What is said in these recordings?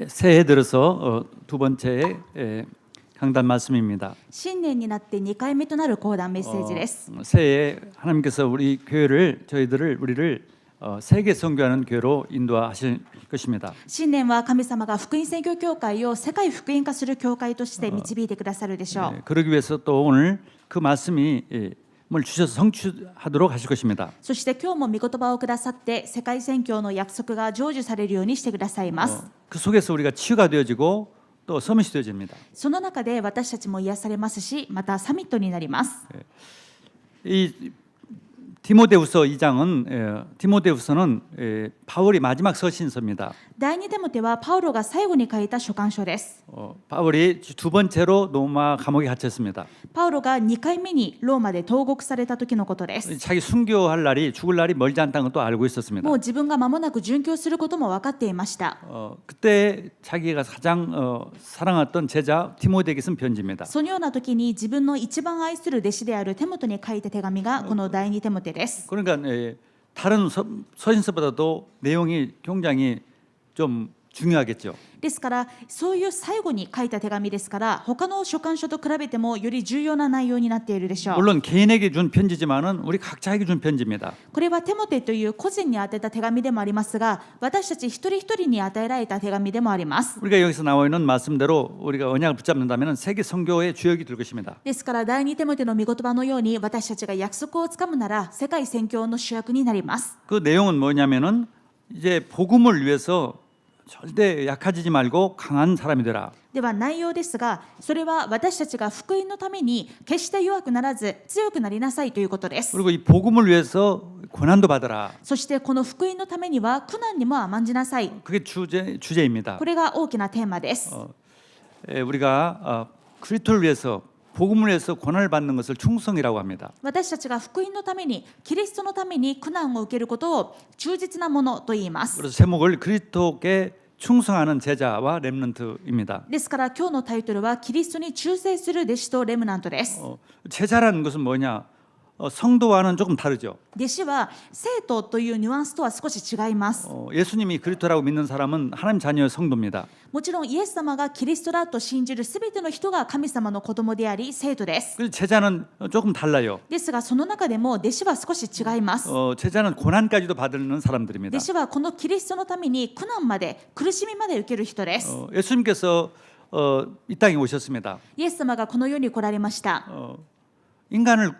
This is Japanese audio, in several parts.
새해 들어서 두 번째 강단 말씀입니다. 新年になって2回目となる講談メッセージです。 새해 하나님께서 우리 교회를 우리를 세계 선교하는 교회로 인도하실 것입니다. 新年は神様が福音宣教教会を世界福音化する教会として導いてくださるでしょう。 그러기 위해서 또 오늘 그 말씀이 뭘 주셔서 성취하도록 하실 것입니다. そして今日も御言葉をくださって世界宣教の約束が成就されるようにしてくださいます。 그 속에서 우리가 치유가 되어지고 또 서밋이 되어집니다. その中で私たちも癒されますし、またサミットになります。 이 디모데후서 2장은 디모데후서는 바울이 마지막 서신서입니다. 第二テモテはパウロが最後に書いた書簡書です。 바울이 두 번째로 로마 감옥에 갇혔습니다. パウロが2回目にローマで投獄された時のことです。 자기 순교할 날이 죽을 날이 멀지 않다는 것도 알고 있었습니다. もう自分が間もなく殉教することも分かっていました。 그때 자기가 가장 사랑했던 제자 디모데에게 쓴 편지입니다. そのような時に自分の一番愛する弟子であるテモテに書いた手紙がこの第二テモテです。 그러니까 다른 서신서보다도 내용이 굉장히 좀 중요하겠죠. ですからそういう最後に書いた手紙ですから他の書簡書と比べてもより重要な内容になっているでしょう。 물론 개인에게 준 편지지만은 우리 각자에게 준 편지입니다. これはテモテという個人に宛てた手紙でもありますが、私たち一人一人に与えられた手紙でもあります。 우리가 여기서 나와 있는 말씀대로 우리가 언약을 붙잡는다면 세계 선교의 주역이 될 것입니다. ですから第二テモテの御言葉のように私たちが約束をつかむなら世界宣教の主役になります。 그 내용은 뭐냐면은 이제 복음을 위해서 절대 약해지지 말고 강한 사람이 되라. では内容ですが、それは私たちが福音のために決して弱くならず強くなりなさいということです。 그리고 이 복음을 위해서 고난도 받아라. そしてこの福音のためには苦難にも甘んじなさい。 그게 주제입니다. これが大きなテーマです。 우리가 그리스도를 위해서 복음을 위해서 고난을 받는 것을 충성이라고 합니다. 私たちが福音のためにキリストのために苦難を受けることを忠実なものと言います。 그래서 제목을 그리스도께 충성하는 제자와 렘넌트입니다. ですから今日のタイトルはキリストに忠誠する弟子とレムナントです。 제자라는 것은 뭐냐? 성도와는 조금 다르죠. 弟子は生徒というニュアンスとは少し違います。 예수님이 그리스도라고 믿는 사람은 하나님 자녀의 성도입니다. もちろんイエス様がキリストだと信じるすべての人が神様の子供であり生徒です。 그래서 제자는 조금 달라요. ですがその中でも弟子は少し違います。 제자는 고난까지도 받는 사람들입니다. 弟子はこのキリストのために苦難まで苦しみまで受ける人です。 예수님께서 이 땅에 오셨습니다. イエス様がこの世に来られました。 인간을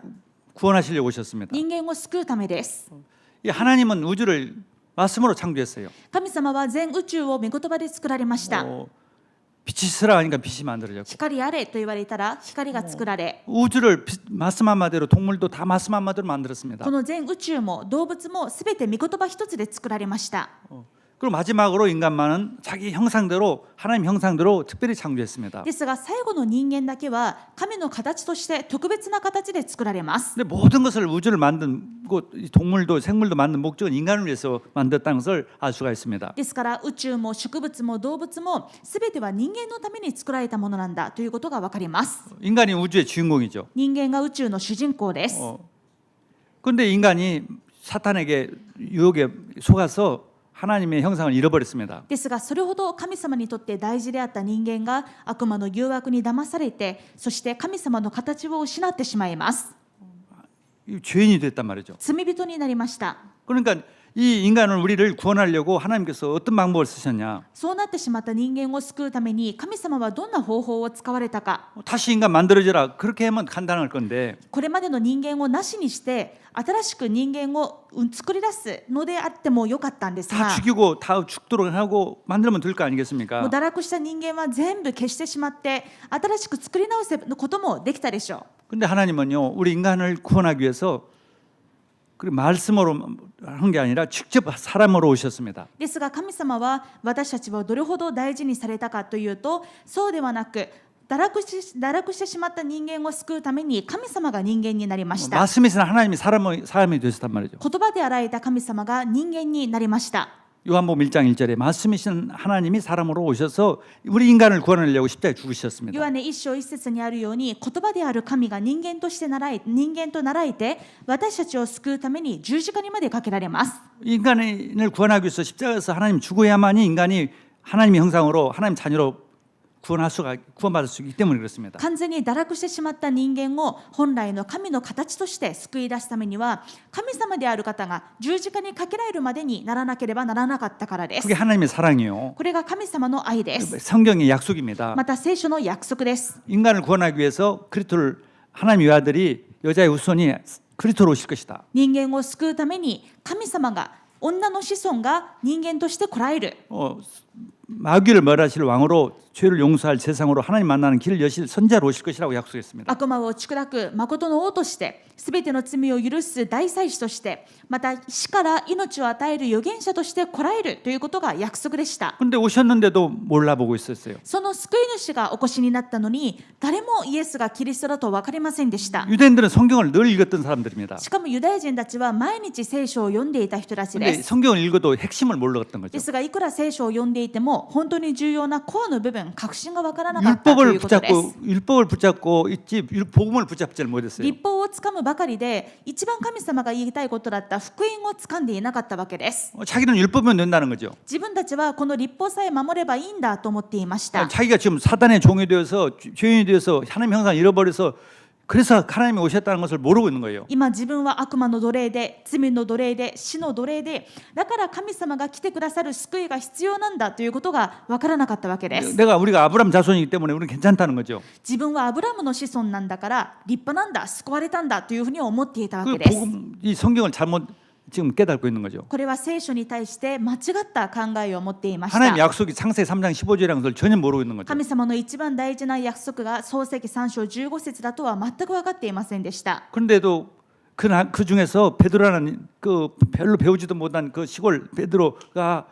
구원하시려고 오셨습니다. 人間を救うためです。 이 하나님은 우주를 말씀으로 창조했어요. 神様は全宇宙を御言葉で作られました。 빛이 있으라 하니까 빛이 만들어졌고 光あれと言われたら光が作られ、 우주를 말씀 한마디로 동물도 다 말씀 한마디로 만들었습니다. この全宇宙も動物もすべて御言葉一つで作られました。 그리고 마지막으로 인간만은 자기 형상대로 하나님 형상대로 특별히 창조했습니다. ですが最後の人間だけは神の形として特別な形で作られます。 근데 모든 것을 우주를 만든 동물도 생물도 만든 목적은 인간을 위해서 만들었다는 것을 알 수가 있습니다. ですから宇宙も植物も動物もすべては人間のために作られたものなんだということがわかります。 인간이 우주의 주인공이죠. 人間が宇宙の主人公です。 그런데 인간이 사탄에게 유혹에 속아서 하나님의 형상을 잃어버렸습니다. ですがそれほど神様にとって大事であった人間が悪魔の誘惑に騙されて、そして神様の形を失ってしまいます。 죄인이 됐단 말이죠. 罪人になりました。 그러니까 이 인간을 우리를 구원하려고 하나님께서 어떤 방법을 쓰셨냐? そうなってしまった人間を救うために神様はどんな方法を使われたか。 다시 인간 만들어져라. 그렇게 하면 간단할 건데 これまでの人間をなしにして新しく人間を作り出すのであってもよかったんですが、 다 죽이고 다 죽도록 하고 만들면 될 거 もう 아니겠습니까? 堕落した人間は全部消してしまって新しく作り直すこともできたでしょう。 근데 하나님은요, 우리 인간을 구원하기 위해서 그 말씀으로 한 게 아니라 직접 사람으로 오셨습니다. ですが神様は私たちをどれほど大事にされたかというと、そうではなく堕落してしまった人間を救うために神様が人間になりました。 말씀이신 하나님이 사람이 되셨단 말이죠. 言葉であられた神様が人間になりました。 요한복음 1장 1절에 말씀이신 하나님이 사람으로 오셔서 우리 인간을 구원하려고 십자가에 죽으셨습니다. ヨハネ一章一節にあるように、言葉である神が人間とならえて私たちを救うために十字架にまでかけられます。 인간을 구원하기 위해서 십자가에서 하나님 죽어야만이 인간이 하나님의 형상으로 하나님 자녀로 구원받을 수 있기 때문에 그렇습니다. 完全に堕落してしまった人間を本来の神の形として救い出すためには、神様である方が十字架にかけられるまでにならなければならなかったからです。 그게 하나님의 사랑이요. これが神様の愛です。 성경의 약속입니다. また聖書の約束です。 인간을 구원하기 위해서 그리스도를 하나님의 아들이 여자의 후손이 그리스도로 오실 것이다. 人間を救うために神様が女の子孫が人間として来られる。 마귀를 멸하실 왕으로 죄를 용서할 세상으로 하나님 만나는 길을 여실 선자로 오실 것이라고 약속했습니다. 悪魔を打ち砕く誠の王として、すべての罪を許す大祭司として、また死から命を与える預言者として来られるということが約束でした。 근데 오셨는데도 몰라보고 있었어요. その救い主がお越しになったのに、誰もイエスがキリストだと分かりませんでした。 유대인들은 성경을 늘 읽었던 사람들입니다. しかもユダヤ人たちは毎日聖書を読んでいた人たち 근데 です。 성경을 읽어도 핵심을 몰랐던 거죠. ですが、いくら聖書を読んでいても、本当に重要なコアの部分、核心が分からなかったということです。 율법을 붙잡고 있지 복음을 붙잡지를 못했어요. 立法をつかむばかりで、一番神様が言いたいことだった福音をつかんでいなかったわけです。 자기는 율법이면 된다는 거죠. 自分たちはこの立法さえ守ればいいんだと思っていました。 자기가 지금 사단의 종이 되어서 죄인이 되어서 하나님 형상 잃어버려서 그래서 하나님이 오셨다는 것을 모르고 있는 거예요. 今自分は悪魔の奴隷で、罪の奴隷で、死の奴隷で、だから神様が来てくださる救いが必要なんだということが分からなかったわけです。 우리가 아브라함 자손이기 때문에 우리는 괜찮다는 거죠. 自分はアブラムの子孫なんだから立派なんだ、救われたんだというふうに思っていたわけです。 이 성경을 잘못 지금 깨닫고 있는 거죠. これは聖書に対して間違った考えを持っていまし 하나님 た。 약속이 창세기 3장 15절이라는 것을 전혀 모르고 있는 거죠. 神様の一番大事な約束が創世記3章15節だとは全く分かっていませんでした。 그런데도 그 중에서 베드로라는 그 별로 배우지도 못한 그 시골 베드로가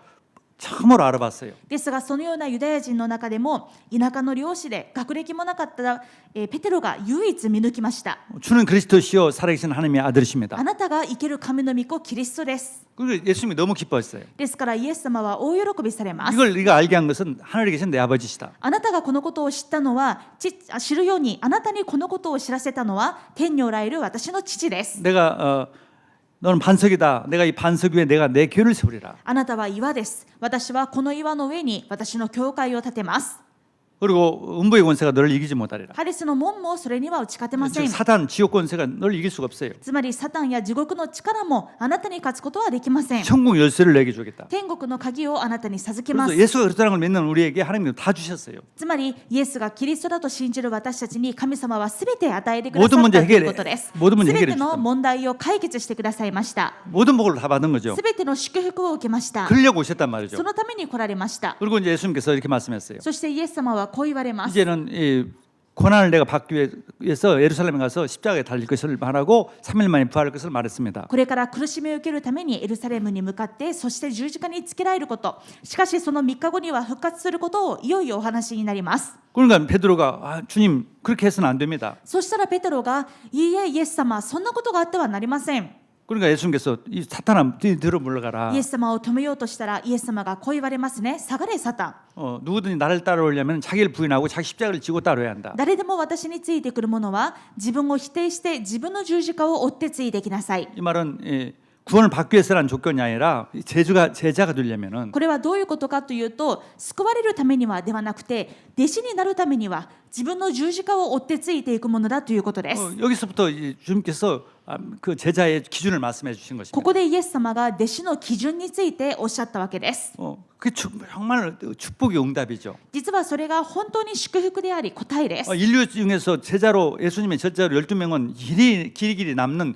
처음으로 알아봤어요. ですが、そのようなユダヤ人の中でも田舎の漁師で学歴もなかったペテロが唯一見抜きました。 주는 그리스도시요 살아계신 하나님의 아들이십니다. あなたが生ける神の御子キリストです。 그리고 예수님이 너무 기뻐했어요. ですからイエス様は大喜びされます。 이걸 네가 알게 한 것은 하늘에 계신 내 아버지시다. あなたがこのことを知ったのは、知るようにあなたにこのことを知らせたのは天におられる私の父です。 내가 너는 반석이다. 내가 이 반석 위에 내가 내 교회를 세우리라. あなたは岩です。私はこの岩の上に私の教会を建てます。 그리고 음부의 권세가 너를 이기지 못하리라. ハデスの門もそれには打ち勝てませ 즉 ん。 사단 지옥 권세가 너를 이길 수가 없어요. つまりサタンや地獄の力もあなたに勝つことはできません。 천국 열쇠를 내게 주겠다. 天国の鍵をあなたに授けま 그래서 す。 예수가 그리스도라는 걸 믿는 우리에게 하나님이 다 주셨어요. つまりイエスがキリストだと信じる私たちに神様はすべて与えてくださった 모든 と 문제 いうことです。 모든 す 문제 べ 해결해 ての 주셨다. 問題を解決してくださいました。 모든 복을 다 받은 거죠. すべての祝福を受けました。 그러려고 오셨단 말이죠. そのために来られました。 그리고 이제 예수님께서 이렇게 말씀했어요. そしてイエス様はこう言われます。 이제는 이 고난을 내가 받기 위해서 예루살렘에 가서 십자가에 달릴 것을 말하고 3일 만에 부활할 것을 말했습니다. これから苦しみを受けるためにエルサレムに向かって、そして十字架につけられること、しかしその3日後には復活することをいよいよお話になります。 그러니까 베드로가 주님 그렇게 해서는 안 됩니다. そしたらペテロが、いいえイエス様、そんなことがあってはなりません。 그러니까 예수님께서 이 사탄아 뒤로 물러가라. イエス様を止めようとしたらイエス様がこう言われますね。下がれサタン。 누구든지 나를 따라오려면 자기를 부인하고 자기 십자가를 지고 따라야 한다. 誰でも私についてくる者は自分を否定して自分の十字架を追ってついてきなさい。 이 말은 구원을 받기 위해서라는 조건이 아니라 제자가 되려면은 これはどういうことかというと、救われるためにはではなくて、弟子になるためには自分の十字架を追ってついていくものだということです。 여기서부터 주님께서 그 제자의 기준을 말씀해 주신 こ 것입니다. こでイエス様が弟子の基準についておっしゃったわけです。 그 정말 축복의 응답이죠. 実はそれが本当に祝福であり答えです。 인류 중에서 예수님의 제자로 12명은 길이 남는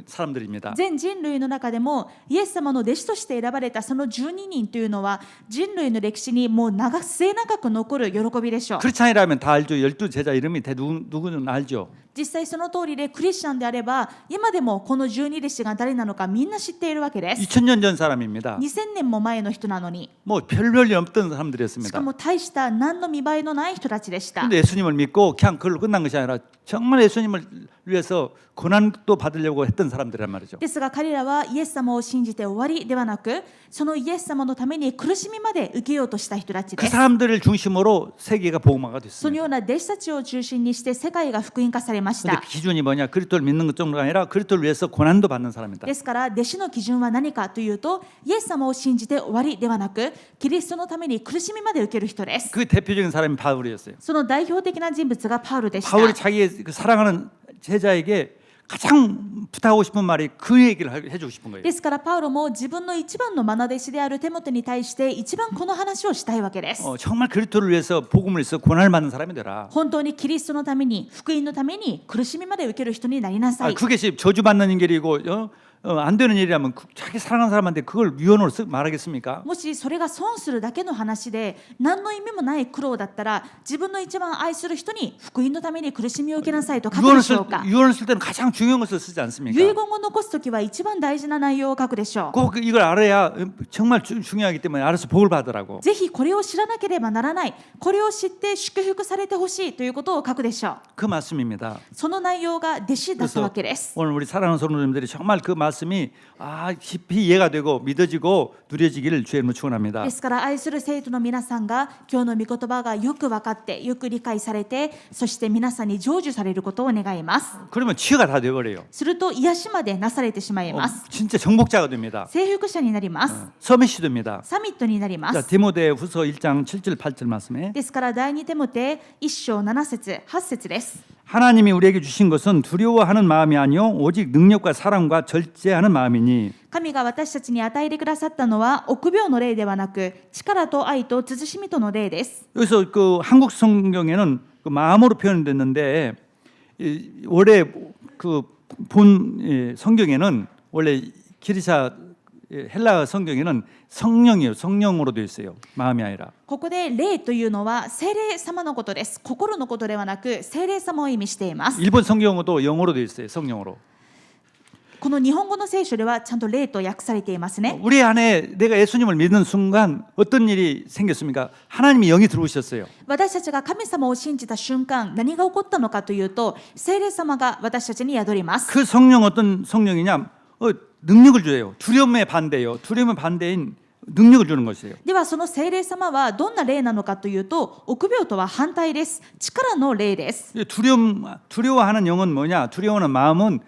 사람들입니다. 全人類の中でもイエス様の弟子として選ばれたその12人というのは人類の歴史にもう末永く残る喜びでしょう。 그렇지 아니라면 다 알죠. 12 제자 이름이 누구는 알죠. 実際その通りでクリスチャンであれば今でもこの12弟子が誰なのかみんな知っているわけです。 2000년 전 사람입니다. 2000年も前の人なのに、 뭐 별별이 없던 し 사람들이었습니다. かも大した何の見栄えのない人たちでした。 근데 예수님을 믿고 그냥 그걸로 끝난 것이 아니라 정말 예수님을 위해서 고난도 받으려고 했던 사람들이란 말이죠. ですが彼らはイエス様を信じて終わりではなく、そのイエス様のために苦しみまで受けようとした人たち 그 です。 사람들을 중심으로 세계가 복음화가 そのよ 됐습니다. うな弟子たちを中心にして世界が福音化されまし 근데 た。 기준이 뭐냐? 그리스도를 믿는 것 정도가 아니라 그리스도를 위해서 고난도 받는 사람이다. ですから弟子の基準は何かというと、イエス様を信じて終わりではなく、キリストのために苦しみまで受ける人です。 그 대표적인 사람이 바울이었어요. その代表的な人物がパウルでした。 바울이 자기의 그 사랑하는 제자에게 가장 부탁하고 싶은 말이 그 얘기를 해주고 싶은 거예요. ですからパウロも自分の一番の愛弟子であるテモテに対して一番この話をしたいわけです。 정말 그리스도를 위해서 복음을 위해서 고난을 받는 사람이 되라. 本当にキリストのために福音のために苦しみまで受ける人になりなさい。 그게 저주받는 일이고 안 되는 일이라면 자기 사랑하는 사람한테 그걸 위헌으로 말하겠습니까? もしそれが損するだけの話で何の意味もない苦労だったら、自分の一番愛する人に福音のために苦しみを受けなさいと書くでしょうか。 유언을 쓸 때는 가장 중요한 것을 쓰지 遺 않습니까? 言を残すときは一番大事な内容を書くでしょう。 꼭 이걸 알아야 정말 중요하기 때문에 알아서 복을 받으라고. ぜひこれを知らなければならない、これを知って祝福されてほしいということを書くでしょう。 그 말씀입니다. その内容が弟子だったわけです。 오늘 우리 사랑하는 성도님들이 정말 그 말씀이 깊이 이해가 되고 믿어지고 누려지기를 주의 이름으로 축원합니다. ですから愛する生徒の皆さんが今日の御言葉がよく分かってよく理解されて、そして皆さんに成就されることを願います。 그러면 치유가 다 되어버려요. すると癒しまでなされてしまいます。 진짜 정복자가 됩니다. 征服者になります。 서밋이 됩니다. サミットになりま 자, す。 디모데후서 1장 7절 8절 말씀에 ですから第二テモテ1章7節8節です。 하나님이 우리에게 주신 것은 두려워하는 마음이 아니요 오직 능력과 사랑과 절제하는 마음이니 神が私たちに与えてくださったのは臆病の霊ではなく、力と愛と慎みとの霊です。 여기서 그 한국 성경에는 그 마음으로 표현됐는데 원래 그 본 성경에는 원래 기리사 헬라 성경에는 성령이에요. 성령으로 되어 있어요. 마음이 아니라. ここで霊というのは聖霊様のことです。心のことではなく聖霊様を意味しています。 일본 성경어도 영어로 되어 있어요. 성령으로. この日本語の聖書ではちゃんと霊と訳されていますね。 우리 안에 내가 예수님을 믿는 순간 어떤 일이 생겼습니까? 하나님이 영이 들어오셨어요. 私たちが神様を信じた瞬間、何が起こったのかというと、聖霊様が私たちに宿ります。 그 성령 어떤 성령이냐? 능력을 줘요. 두려움의 반대예요. 두려움의 반대인 능력을 주는 것이에요. ではその聖霊様はどんな霊なのかというと、臆病とは反対です。力の霊です。 두려워하는 영은 뭐냐? 두려워하는 마음은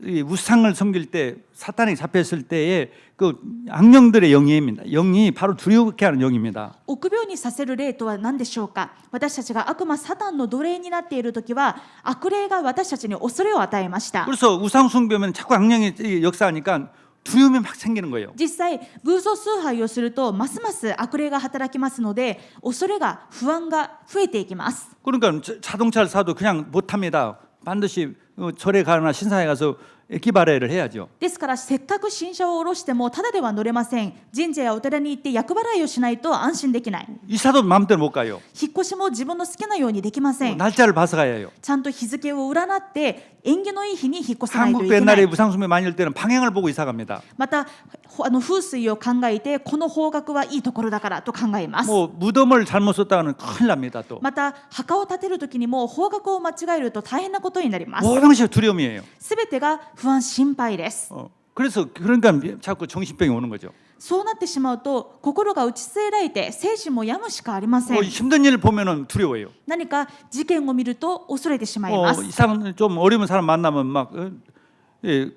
이 우상을 섬길 때 사탄이 잡혔을 때의 그 악령들의 영입니다. 영이 바로 두렵게 하는 영입니다. 臆病にさせる霊とは何でしょうか。私たちが悪魔サタンの奴隷になっているときは、悪霊が私たちに恐れを与えました。 그래서 우상 숭배하면 자꾸 악령이 역사하니까 두려움이 막 생기는 거예요. 実際偶像崇拝をするとますます悪霊が働きますので、恐れが不安が増えていきます。 그러니까 자동차를 사도 그냥 못 탑니다. 반드시 절에 가거나 신사에 가서 기발회를 해야죠. ですからせっかく新車を下ろしてもただでは乗れません。神社やお寺に行って厄払いをしないと安心できない。 이사도 마음대로 못 가요. 引っ越しも自分の好きなようにできません。 날짜를 봐서 가야 해요. ちゃんと日付を占って縁起のいい日に引っ越さないとい 한국도 けな 옛날에 い。 우상숭배 많이 할 때는 방향을 보고 이사 갑니다. また風水を考えてこの方角はいいところだからと考えます。 뭐 무덤을 잘못 썼다가는 큰일 납니다. 또 また墓を建てるときにも方角を間違えると大変なことになります。 모든 것이 두려움이에요. すべてが不安心配です。 그래서 그러니까 자꾸 정신병이 오는 거죠. そうなってしまうと心が打ち据えられて精神も病むしかありません。 힘든 일을 보면은 두려워요. 何か事件を見ると恐れてしまいます。 이상 좀 어려운 사람 만나면 막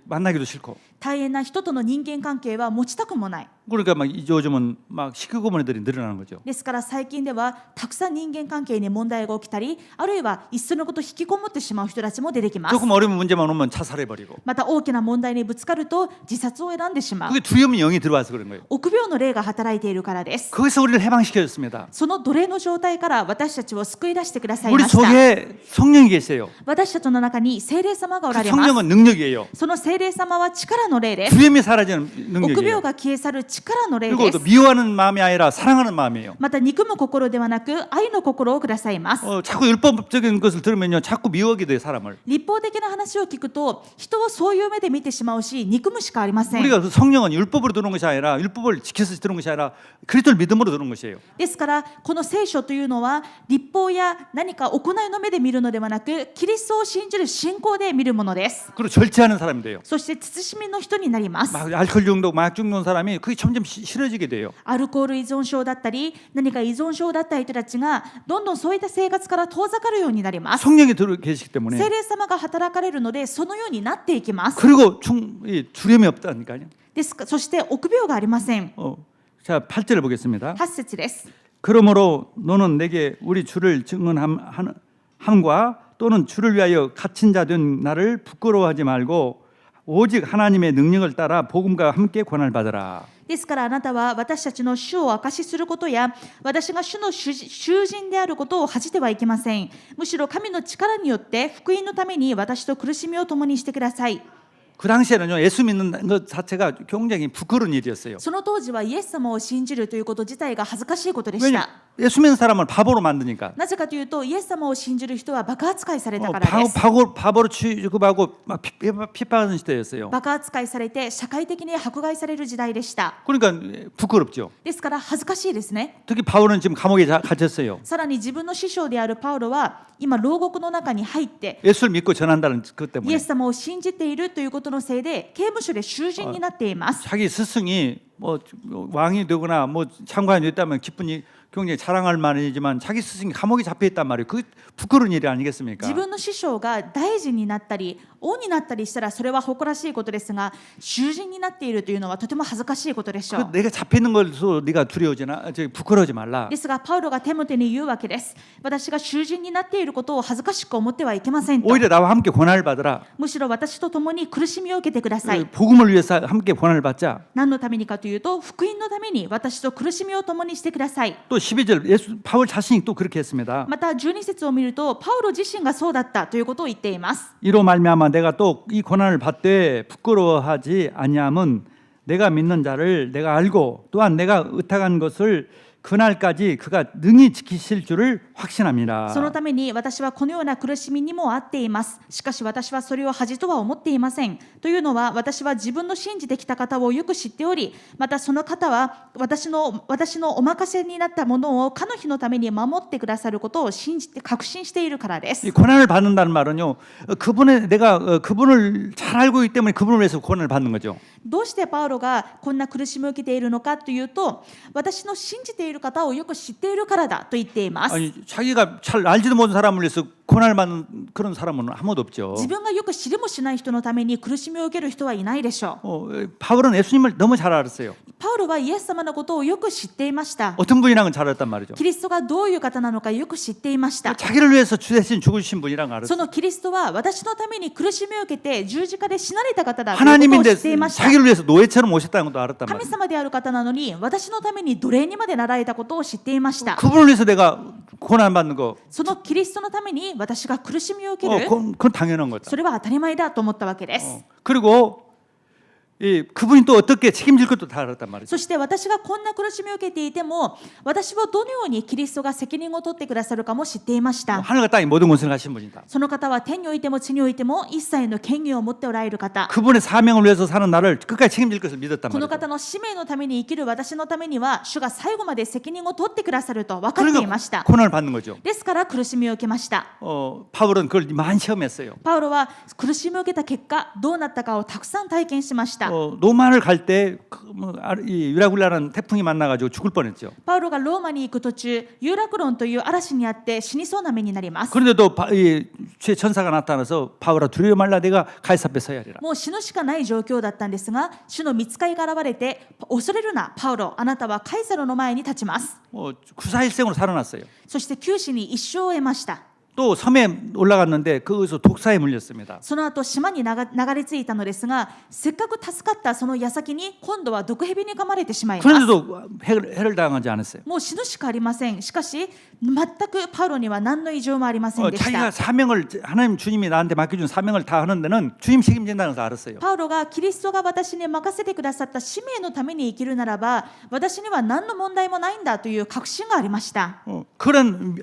만나기도 싫고. 大変な人との人間関係は持ちたくもない。 그러니까 막 요즘은 막 식구고문애들이 늘어나는 거죠. ですから最近ではたくさん人間関係に問題が起きたり、あるいはいっそのこと引きこもってしまう人たちも出てきます。 조금 어려운 문제만 오면 자살해버리고. また大きな問題にぶつかると自殺を選んでしまう。 그게 두려움이 영이 들어와서 그런 거예요. 臆病の霊が働いているからです。 거기서 우리를 해방시켜줬습니다. その奴隷の状態から私たちを救い出してください 우리 ました。 속에 성령이 계세요. 私たちの中に聖霊様がお 그 られます。 성령은 능력이에요. その聖霊様は力力の霊です。 두려움이 사라지는 臆 능력이에요. 病が消え去る力の霊 그리고 で 또 す。 미워하는 마음이 아니라 사랑하는 마음이에요. また憎む心ではなく愛の心をくださいます。 자꾸 율법적인 것을 들으면요, 자꾸 미워하게 돼요, 사람을. 立法的な話を聞くと人をそういう目で見てしまうし憎むしかありません。 우리가 그 성령은 율법으로 들은 것이 아니라 율법을 지켜서 들은 것이 아니라 그리스도를 믿음으로 들은 것이에요. ですからこの聖書というのは立法や何か行いの目で見るのではなくキリストを信じる信仰で見るものです。 그리고 절제하는 사람이 돼요. そして慎みの人になります。 막 알코올 중독, 마약 중독 사람이 그게 점점 싫어지게 돼요. アルコール依存症だったり何か依存症だった人たちがどんどんそういった生活から遠ざかるようになります。 성령이 들어 계시기 때문에. 聖霊様が働かれるのでそのようになっていきます。 그리고 두려움이 없다니까요. ですか、そして臆病がありません。 자, 8절을 보겠습니다. 8節です。 그러므로 너는 내게 우리 주를 증언함과 또는 주를 위하여 갇힌 자 된 나를 부끄러워하지 말고 오직 하나님의 능력을 따라 복음과 함께 권한을 받으라. ですからあなたは私たちの主を証しすることや私が主の囚人であることを恥じてはいけません。むしろ神の力によって福音のために私と苦しみを共にしてください。 그 당시에는요, 예수 믿는 것 자체가 굉장히 부끄러운 일이었어요. その当時はイエス様を信じるということ自体が恥ずかしいことでし 왜냐 た。 예수 믿는 사람을 바보로 만드니까. なぜかというとイエス様を信じる人はバカ扱いされたからです。 바보로 취급하고 막 핍박하는 시대였어요. バカ扱いされて社会的に迫害される時代でした。 그러니까 부끄럽죠. ですから恥ずかしいですね。 특히 바울은 지금 감옥에 갇혔어요. さらに自分の師匠であるパウロは今牢獄の中に入って 예수를 믿고 전한다는 그 イ 때문에 エス様を信じているということのせいで刑務所で囚人になっています。 자기 스승이 뭐 왕이 되거나 뭐 장관이 됐다면 기분이 굉장히 자랑할 만이지만 자기 스승이 감옥에 잡혀 있단 말이에요. 그 부끄러운 일이 아니겠습니까? 自分の師匠が大臣になったり王になったりしたらそれは誇らしいことですが囚人になっているというのはとても恥ずかしいことでしょう。 내가 잡혀 있는 걸서 네가 두려워지나 부끄러워하지 말라. ですがパウロがテモテに言うわけです。私が囚人になっていることを恥ずかしく思ってはいけませんと。 오히려 나와 함께 고난을 받으라. むしろ私と共に苦しみを受けてください。 복음을 위해서 함께 고난을 받자. 何のためにかというと福音のために私と苦しみを共にしてください。 또 12절 바울 자신이 또 그렇게 했습니다. また12節を見るとパウロ自身がそうだったということを言っています。 이로 말미암아 내가 또 이 고난을 받되 부끄러워하지 아니함은 내가 믿는 자를 내가 알고 또한 내가 의탁한 것을 그날까지 그가 능히 지키실 줄을 확신합니다. そのために私はこのような苦しみにもあっています。しかし私はそれを恥とは思っていません。というのは私は自分の信じてきた方をよく知っており、またその方は私のお任せになったものをかの日のために守ってくださることを信じて確信しているからです。 이 고난을 받는다는 말은요, 내가 그분을 잘 알고 있기 때문에 그분을 위해서 고난을 받는 거죠. どうしてパウロがこんな苦しみを受けているのかというと、私の信じている方をよく知っているからだと言っています。 아니, 자기가 잘 알지도 못한 사람을 위해서 고난을 받는 그런 사람은 아무도 없죠. 自分がよく知りもしない人のために苦しみを受ける人はいないでしょう。 바울은 예수님을 너무 잘 알았어요. パウロはイエス様のことをよく知っていました。 어떤 분이랑은 잘 알았단 말이죠. キリストがどういう方なのかよく知っていました。 자기를 위해서 주 대신 죽으신 분이랑 알았어요. そのキリストは私のために苦しみを受けて十字架で死なれた方だということを知 하나님인데 っていました。 자기를 위해서 노예처럼 오셨다는 것도 알았단 神 말이에요. 様である方なのに私のために奴隷にまでなられたことを知っていました。 그분을 위해서 내가 고난 받는 거, そのキリストのために私が苦しみを受ける、 그건 당연한 거다. それは当たり前だと思ったわけです。 그리고 그분이 또 어떻게 책임질 것도 다 알았단 말이죠. そして私がこんな苦しみを受けていても私をどのようにキリストが責任を取ってくださるかも知っていました。 하늘과 땅의 모든 것을 하신 분이다. その方は天においても地においても一切の権威を持っておられる方。 그분의 사명을 위해서 사는 나를 끝까지 책임질 것을 믿었단 この 말이죠. 方の使命のために生きる私のためには主が最後まで責任を取ってくださると分かっていまし 그러니까 た。 고난을 받는 거죠. ですから苦しみを受けました。 바울은 그걸 많이 체험했어요. パウロは苦しみを受けた結果どうなったかをたくさん体験しました。 로마를 갈 때 유라굴라라는 태풍이 만나가지고 죽을 뻔했죠. パウロがローマに行く途中ユーラクロンという嵐にあって死にそうな目になります。 그런데도 주의 천사가 나타나서 바울아 두려워 말라 내가 가이사 앞에 서야 하리라. もう死ぬしかない状況だったんですが主の御使いが現れて恐れるなパウロあなたはカイサロの前に立ちます。 구사일생으로 살아났어요. そして九死に一生を得ました。또 섬에 올라갔는데 거기서 독사에 물렸습니다. その後島に流れ着いたのですが、せっかく助かったその矢先に今度は毒蛇に噛まれてしまいます。 그런데도 해를 당하지 않았어요. もう死ぬしかありません。しかし全くパウロには何の異常もありませんでし 자기가 た。 사명을 하나님 주님이 나한테 맡겨준 사명을 다 하는 데는 주님 책임진다는 걸 알았어요. パウロがキリストが私に任せてくださった使命のために生きるならば、私には何の問題もないんだという確信がありました。 그런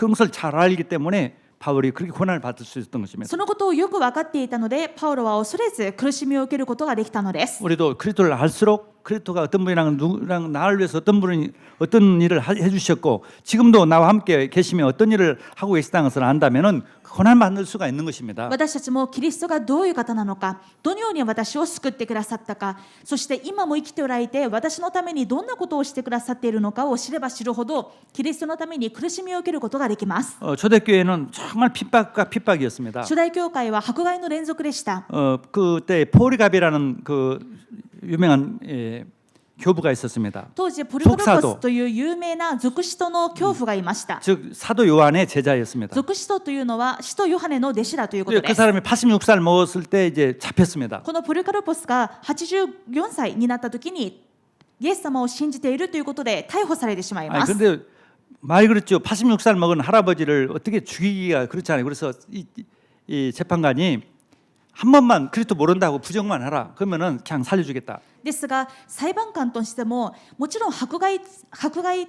것을 잘 알기 때문에 바울이 그렇게 고난을 받을 수 있었던 것입니다. そのことをよく分かっていたので、パウロは恐れず苦しみを受けることができたのです。 우리도 그리스도를 알수록 그리스도가 어떤 분이랑 누구랑 나를 위해서 어떤 분이 어떤 일을 해주셨고 지금도 나와 함께 계시면 어떤 일을 하고 계시다는 것을 안다면은 고난 받을 수가 있는 것입니다. 私たちもキリストがどういう方なのか、どのように私を救ってくださったか、そして今も生きておられて私のためにどんなことをしてくださっているのかを知れば知るほど、キリストのために苦しみを受けることができます。 초대교회는 정말 핍박과 핍박이었습니다. 初代教会は迫害の連続でした。 그때 포리갑이라는 그 유명한 교부가 있었습니다. 当時ポルカルポスという有名な属使徒の教父がいました。 즉 사도 요한의 제자였습니다. 属使徒というのは使徒ヨハネの弟子だということで 그 す。 사람이 86살 먹었을 때 이제 잡혔습니다. このポルカルポスが84歳になった時にイエス様を信じているということで逮捕されてしまいます。 근데 말 그렇죠. 86살 먹은 할아버지를 어떻게 죽이기가 그렇잖아요. 그래서 이 재판관이 한 번만 그리스도 모른다고 부정만 하라. 그러면은 그냥 살려주겠다. ですが裁判官としてももちろん迫害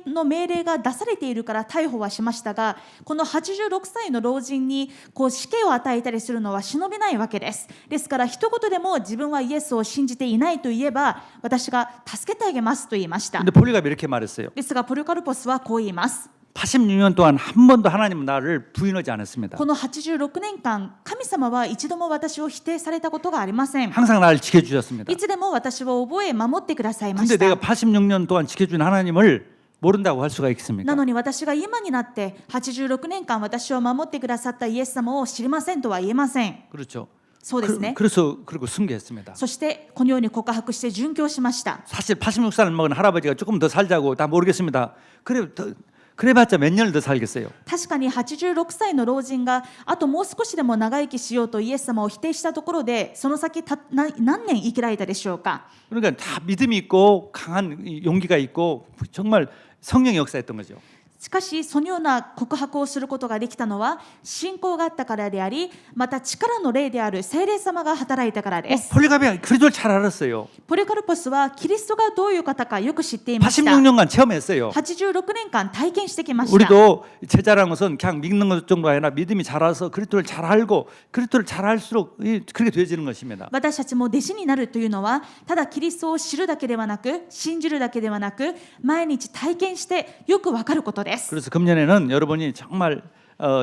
の命令が出されているから逮捕はしましたが、この86歳の老人に死刑を与えたりするのは忍びないわけです。ですから一言でも自分はイエスを信じていないと言えば私が助けてあげますと言いました。 근데 폴리갑이 이렇게 말했어요. ですがポルカルポスはこう言います。 86년 동안 한 번도 하나님은 나를 부인하지 않았습니다. この86年間、神様は一度も私を否定されたことがありません。 항상 나를 지켜주셨습니다. いつでも私を覚え守ってくださいま 근데 した。 내가 86년 동안 지켜준 하나님을 모른다고 할 수가 있겠습니까? なのに私が今になって86年間私を守ってくださったイエス様を知りませんとは言えません。 그렇죠. そうですね。 그래서 그리고 순교했습니다. そしてこのように告白して殉教しました。 사실 86살 먹은 할아버지가 조금 더 살자고 다 모르겠습니다. 그래봤자 몇 년을 더 살겠어요. 確かに86歳の老人があともう少しでも長生きしようとイエス様を否定したところで、その先何年生きられたでしょうか。 그러니까 다 믿음이 있고 강한 용기가 있고 정말 성령의 역사였던 거죠. しかしそのような告白をすることができたのは信仰があったからであり、また力の霊である聖霊様が働いたからです。 폴리갑이 그리스도를 잘 알았어요. ポリカルポスはキリストがどういう方かよく知っていました。 86년간 체험했어요. 86年間体験してきました。 우리도 제자라는 것은 그냥 믿는 것 정도가 아니라 믿음이 자라서 그리스도를 잘 알고 그리스도를 잘 알수록 그렇게 되어지는 것입니다. 私たちも弟子になるというのはただキリストを知るだけではなく、信じるだけではなく、毎日体験してよくわかることです。 그래서 금년에는 여러분이 정말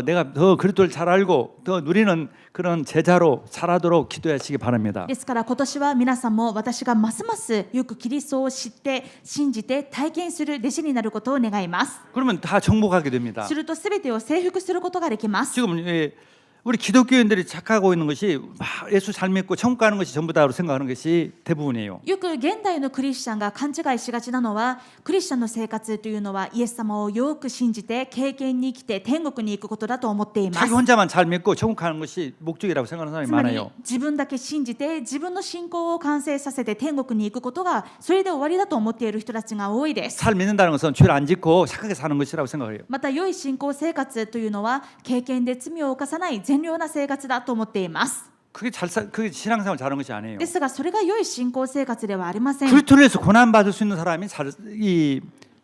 내가 더 그리스도를 잘 알고 더 누리는 그런 제자로 살아도록 기도하시기 바랍니다. ですから今年は皆さんも私がますますよくキリストを知って信じて体験する弟子になることを願います。 그러면 다 정복하게 됩니다. するとすべてを征服することができます。 지금 우리 기독교인들이 착각하고 있는 것이 예수 잘 믿고 천국 가는 것이 전부다로 생각하는 것이 대부분이에요. よく現代のクリスチャンが勘違いしがちなのは、クリスチャンの生活というのはイエス様をよく信じて経験に生きて天国に行くことだと思っています。 자기 혼자만 잘 믿고 천국 가는 것이 목적이라고 생각하는 사람이 つまり 많아요. 自分だけ信じて自分の信仰を完成させて天国に行くことがそれで終わりだと思っている人たちが多いです。 잘 믿는다는 것은 죄를 안 짓고 착하게 사는 것이라고 생각해요. また良い信仰生活というのは経験で罪を犯さない善良な生活だと思っています。 그게 신앙생활 잘하는 것이 아니에요. ですがそれが良い信仰生活ではありません。 그리스도를 위해서 고난 받을 수 있는 사람이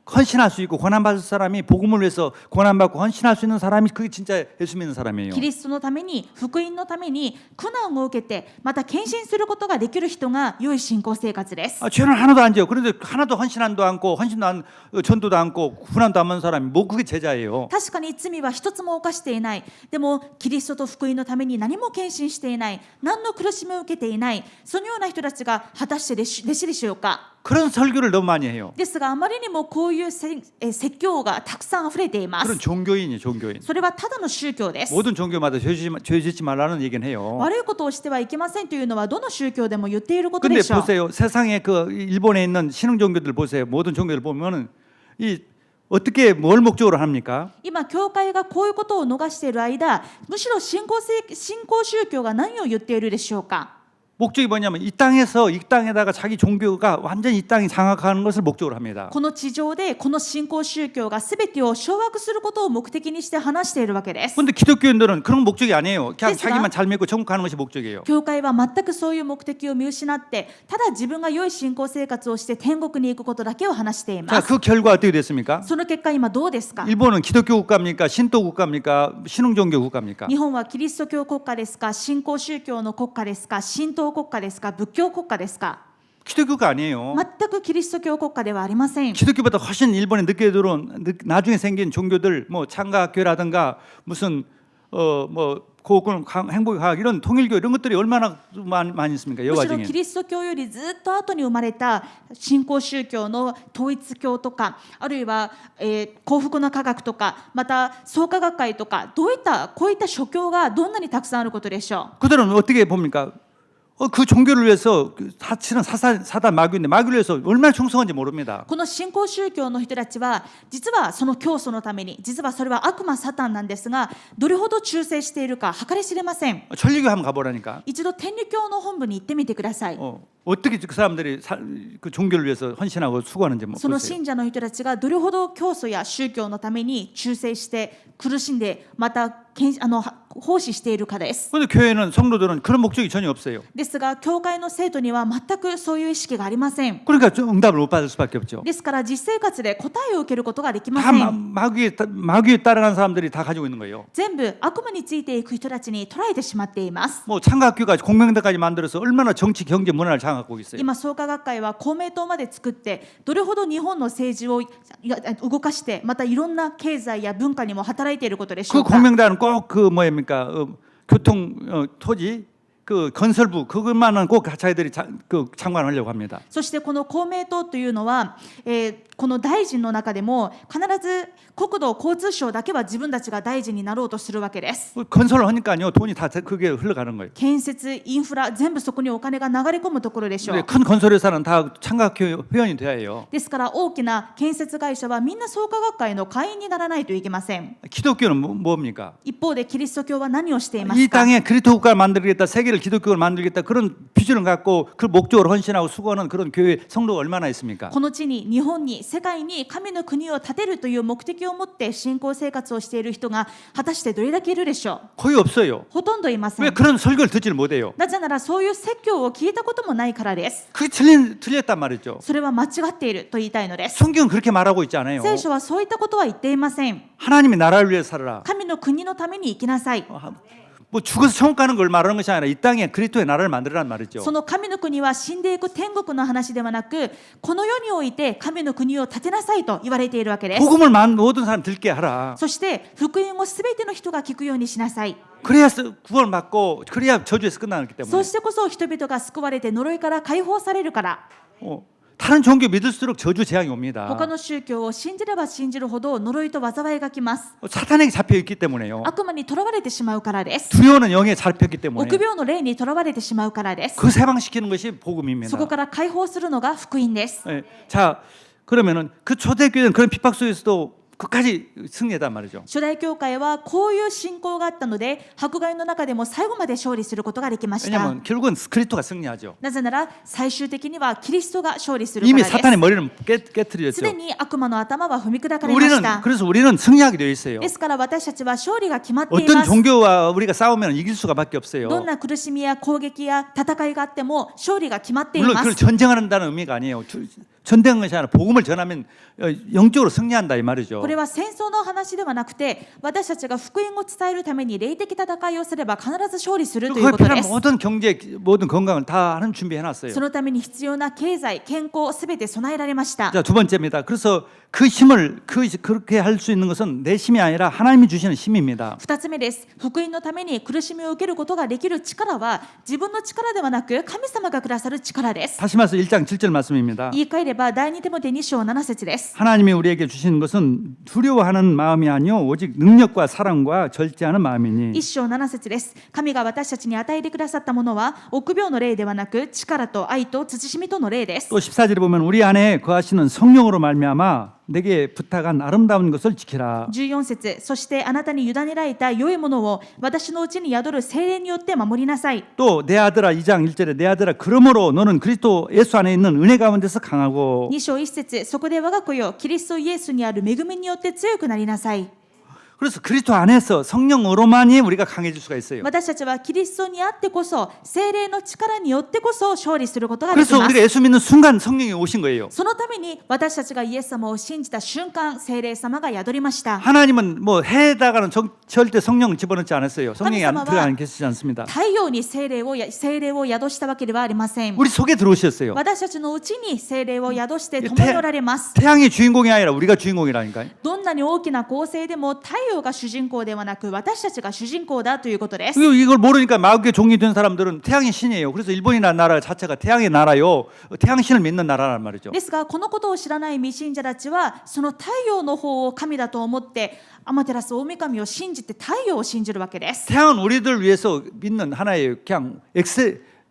헌신할 수 있고 고난 받을 사람이 복음을 위해서 고난 받고 헌신할 수 있는 사람이 그게 진짜 예수 믿는 사람이에요. キリストのために福音のために苦難を受けてまた献身することができる人が良い信仰生活です。 죄는 하나도 안 지어. 그런데 하나도 헌신도 않고 헌신도 안 전도도 않고 고난도 안 받는 사람이 뭐 그게 제자예요. 確かに罪は一つも犯していない。でもキリストと福音のために何も献身していない。何の苦しみを受けていない。そのような人たちが果たして弟子でしょうか。 그런 설교를 너무 많이 해요. ですがあまりにもこういう説教がたくさん溢れていま 그런 す。 종교인이에요, 종교인. それはただの宗教です。 모든 종교마다 죄 짓지 말라는 얘기는 해요. 悪いことをしてはいけませんというのはどの宗教でも言っていることで 근데 しょう。 보세요. 세상에 그 일본에 있는 신흥 종교들 보세요. 모든 종교들 보면은 이 어떻게 뭘 목적으로 합니까? 今教会がこういうことを逃している間、むしろ新興宗教が何を言っているでしょうか。 목적이 뭐냐면 이 땅에다가 자기 종교가 완전히 이 땅이 장악하는 것을 목적으로 합니다. この地上でこの新興宗教が全てを掌握することを目的にして話しているわけです。 그런데 기독교인들은 그런 목적이 아니에요. 그냥 됐으나? 자기만 잘 믿고 천국 가는 것이 목적이에요. 教会は全くそういう目的を見失って、ただ自分が良い信仰生活をして天国に行くことだけを話していま 자, す。 그 결과 어떻게 됐습니까? その結果今どうですか。 일본은 기독교 국가입니까? 신도 국가입니까? 신흥종교 국가입니까? 日本はキリスト教国家ですか、新興宗教の国家ですか、神道国家ですか、仏教国家ですか。 기독교가 아니에요. 全くキリスト教国家ではありません。 기독교보다 훨씬 일본에 늦게 들어온 나중에 생긴 종교들 뭐 창가학교라든가 무슨 뭐 고군 행복학 이런 통일교 이런 것들이 얼마나 많이 있습니까? む 여와 しろ 중에. キリスト教よりずっと後に生まれた新興宗教の統一教とか、あるいは、幸福の科学とか、また創価学会とか、こういった諸教がどんなにたくさんあることでしょう。 그들은 어떻게 봅니까? 그 종교를 위해서 사실은 사단 마귀인데 마귀를 위해서 얼마나 충성한지 모릅니다. この新興宗教の人たちは実はその教祖のために、実はそれは悪魔サタンなんですが、どれほど忠誠しているか計り知れません。 천리교 한번 가보라니까. 一度天理教の本部に行ってみてください。 어떻게 그 사람들이 그 종교를 위해서 헌신하고 수고하는지 뭐 その 보세요. 信者の人たちがどれほど教祖や宗教のために忠誠して苦しんで、また奉仕しているかです。 그런데 교회는 성도들은 그런 목적이 전혀 없어요. ですが教会の生徒には全くそういう意識がありません。 그러니까 좀 응답을 못 받을 수밖에 없죠. ですから実生活で答えを受けることができま 다 せん。 마귀에 따라가는 사람들이 다 가지고 있는 거예요. 全部悪魔についていく人たちに捉えてしまっています。 뭐 창가학교가 공명대까지 만들어서 얼마나 정치, 경제, 문화를 장악하고 있어요. 今創価学会は公明党まで作って、どれほど日本の政治を動かして、またいろんな経済や文化にも働いていることでしょ 그 うか。 공명대는 꼭 그 뭐입니까? 교통 토지 그 건설부 그것만은 꼭 자기들이 장관하려고 합니다. そしてこの公明党というのは、この大臣の中でも必ず国土交通省だけは自分たちが大臣になろうとするわけです。 건설을 하니까요 돈이 다 그게 흘러가는 거예요. 建設、インフラ、全部そこにお金が流れ込むところでしょ 근데 う。 큰 건설회사는 다 창가학교 회원이 돼야 해요. ですから大きな建設会社はみんな創価学会の会員にならないといけません。 기독교는 뭡니까? 一方でキリスト教は何をしていま 이 すか。 땅에 그리스도 국가를 만들겠다, 세계를 기독교를 만들겠다 그런 비전을 갖고 그 목적으로 헌신하고 수고하는 그런 교회 성도가 얼마나 있습니까? この地に、日本に、世界に神の国を建てるという目的を持って信仰生活をしている人が果たしてどれだけいるでしょう。 거의 없어요. ほとんどいませ 왜 ん。 그런 설교를 듣지를 못해요? なぜならそういう説教を聞いたこともないからです。 그게 틀렸단 말이죠. それは間違っていると言いたいのです。 성경은 그렇게 말하고 있지 않아요. 聖書はそういったことは言っていません。 하나님의 나라를 위해 살아라. 神の国のために生きなさい。 뭐 죽어서 천국 가는 걸 말하는 것이 아니라 이 땅에 그리스도의 나라를 만들라는 말이죠. その神の国は死んでいく天国の話ではなく、この世において神の国を建てなさいと言われているわけです。 복음을 모든 사람 듣게 하라. そして福音をすべての人が聞くようにしなさい。 그래야 구원을 받고 그래야 저주에서 끝나기 そ 때문에. うしてこそ人々が救われて呪いから解放されるから。 다른 종교 믿을수록 저주 재앙이 옵니다. 他の宗教を信じれば信じるほど呪いと災いが来ます。 사탄에게 잡혀 있기 때문에요. 悪魔にとらわれてしまうからです。 두려워는 영에 잡혔기 때문에 臆病の霊にとらわれてしまうからです。 그 해방시키는 것이 복음입니다. そこから解放するのが福音です。 예, 자 그러면은 그 초대교회는 그런 핍박 속에서도 끝까지 승리했단 말이죠. 初代教会はこういう信仰があったので、迫害の中でも最後まで勝利することができました。 왜냐하면 결국은 그리스도가 승리하죠. なぜなら最終的にはキリストが勝利するか 이미 らです。 사탄의 머리는 す 깨뜨렸죠. でに悪魔の頭は踏み砕かれました。 그래서 우리는 승리하게 되어 있어요. ですから私たちは勝利が決まってい 어떤 ます。 종교와 우리가 싸우면 이길 수가밖에 없어요. どんな苦しみや攻撃や戦いがあっても勝利が決まってい 물론 ま 그걸 す。 전쟁한다는 의미가 아니에요. 전쟁한 것이 아니라 복음을 전하면 영적으로 승리한다 이 말이죠. これは戦争の話ではなくて、私たちが福音を伝えるために霊的戦いをすれば必ず勝利するという 그거에 ことで 필요한 す。 모든 경제, 모든 건강을 다 하는 준비해놨어요. そのために必要な経済、健康すべて備えられました。 자, 두 번째입니다. 그래서 그 힘을 그렇게 할 수 있는 것은 내 힘이 아니라 하나님이 주시는 힘입니다. 2つ目です。福音のために苦しみを受けることができる力は自分の力ではなく神様がくださる力です。 다시 말해서 1장 7절 말씀입니다. 言い換えれば第2テモテ2章7節です。 하나님이 우리에게 주시는 것은 두려워하는 마음이 아니요 오직 능력과 사랑과 절제하는 마음이니 1章7節です。神が私たちに与えてくださったものは臆病の霊ではなく力と愛と慎みとの霊です。 또 14절에 보면 우리 안에 거하시는 성령으로 말미암아 내게 부탁한 아름다운 것을 지키라. 14節、そしてあなたに委ねられた良いものを私のうちに宿る精霊によって守りなさい。 또 내 아들아 2장 1절에 내 아들아 그러므로 너는 그리스도 예수 안에 있는 은혜 가운데서 강하고 2章1節、そこで我が子よ、キリストイエスにある恵みによって強くなりなさい。 그래서 그리스도 안에서 성령으로만이 우리가 강해질 수가 있어요. 私たちはキリストにあってこそ、聖霊の力によってこそ勝利することができ 그래서 ます 우리가 。 예수 믿는 순간 성령이 오신 거예요. そのために私たちがイエス様を信じた瞬間、聖霊様が宿りました。 하나님은 뭐 해에다가는 절대 성령을 집어넣지 않았어요. 성령이 하나님 들어가 안 계시지 않습니다. 太陽に聖霊を宿したわけではありません。 우리 속에 들어오셨어요. 私たちのうちに聖霊を宿して共におられます。 태양이 주인공이 아니라 우리가 주인공이라니까요. どんなに大きな構成でも太陽が主人公ではなく私たちが主人公だということです。 그리고 이걸 모르니까 마귀의 종이 된 사람들은 태양의 신이에요. 그래서 일본이라는 나라 자체가 태양의 나라요. 태양신을 믿는 나라란 말이죠. ですがこのことを知らない未信者たちはその太陽の方を神だと思ってアマテラス大神を信じて太陽を信じるわけです。 태양은 우리들 위해서 믿는 하나의 그냥